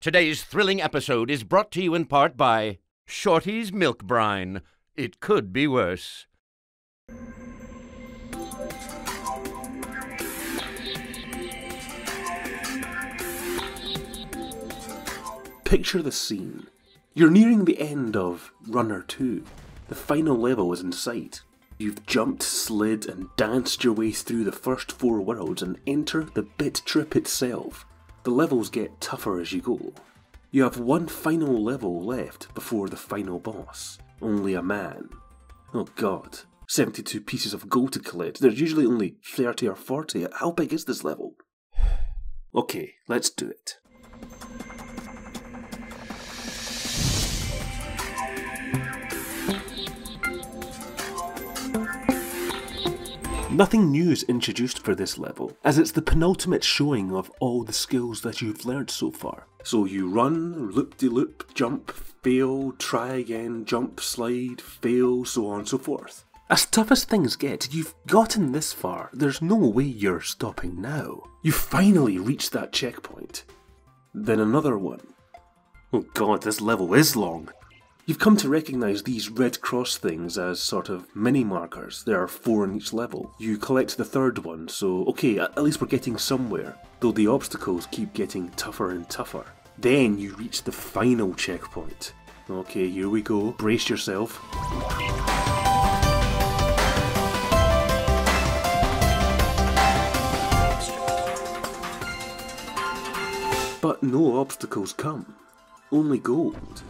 Today's thrilling episode is brought to you in part by Shorty's Milk Brine. It could be worse. Picture the scene. You're nearing the end of Runner 2. The final level is in sight. You've jumped, slid and danced your way through the first 4 worlds and enter the bit trip itself. The levels get tougher as you go. You have one final level left before the final boss. Only a man. Oh god. 72 pieces of gold to collect. There's usually only 30 or 40. How big is this level? Okay, let's do it. Nothing new is introduced for this level, as it's the penultimate showing of all the skills that you've learned so far. So you run, loop-de-loop, jump, fail, try again, jump, slide, fail, so on and so forth. As tough as things get, you've gotten this far, there's no way you're stopping now. You finally reached that checkpoint. Then another one. Oh god, this level is long. You've come to recognise these red cross things as sort of mini markers. There are 4 in each level. You collect the 3rd one, so okay, at least we're getting somewhere, though the obstacles keep getting tougher and tougher. Then you reach the final checkpoint. Okay, here we go, brace yourself. But no obstacles come, only gold.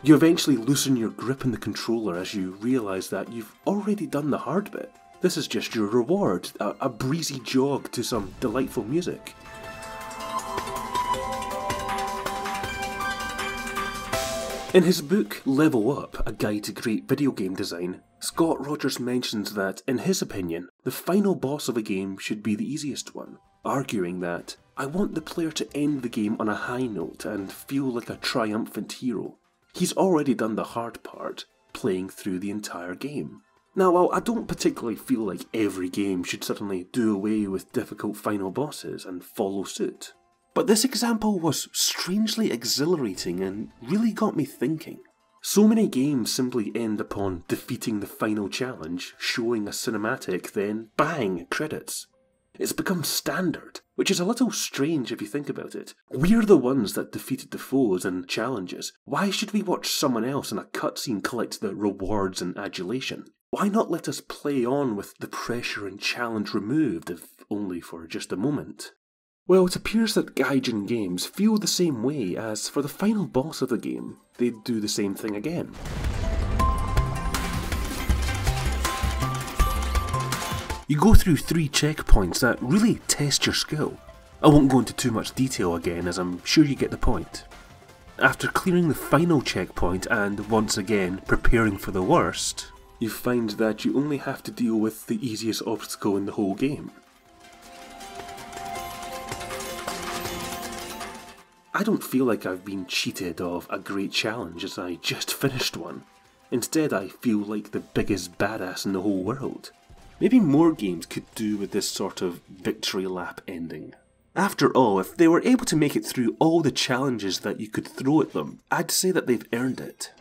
You eventually loosen your grip on the controller as you realise that you've already done the hard bit. This is just your reward, a breezy jog to some delightful music. In his book Level Up, A Guide to Great Video Game Design, Scott Rogers mentions that, in his opinion, the final boss of a game should be the easiest one, arguing that, "I want the player to end the game on a high note and feel like a triumphant hero. He's already done the hard part, playing through the entire game." Now, while I don't particularly feel like every game should suddenly do away with difficult final bosses and follow suit, but this example was strangely exhilarating and really got me thinking. So many games simply end upon defeating the final challenge, showing a cinematic, then bang, credits. It's become standard, which is a little strange if you think about it. We're the ones that defeated the foes and challenges. Why should we watch someone else in a cutscene collect the rewards and adulation? Why not let us play on with the pressure and challenge removed, if only for just a moment? Well, it appears that Gaijin games feel the same way, as for the final boss of the game, they'd do the same thing again. You go through 3 checkpoints that really test your skill. I won't go into too much detail again, as I'm sure you get the point. After clearing the final checkpoint and, once again, preparing for the worst, you find that you only have to deal with the easiest obstacle in the whole game. I don't feel like I've been cheated of a great challenge as I just finished one. Instead, I feel like the biggest badass in the whole world. Maybe more games could do with this sort of victory lap ending. After all, if they were able to make it through all the challenges that you could throw at them, I'd say that they've earned it.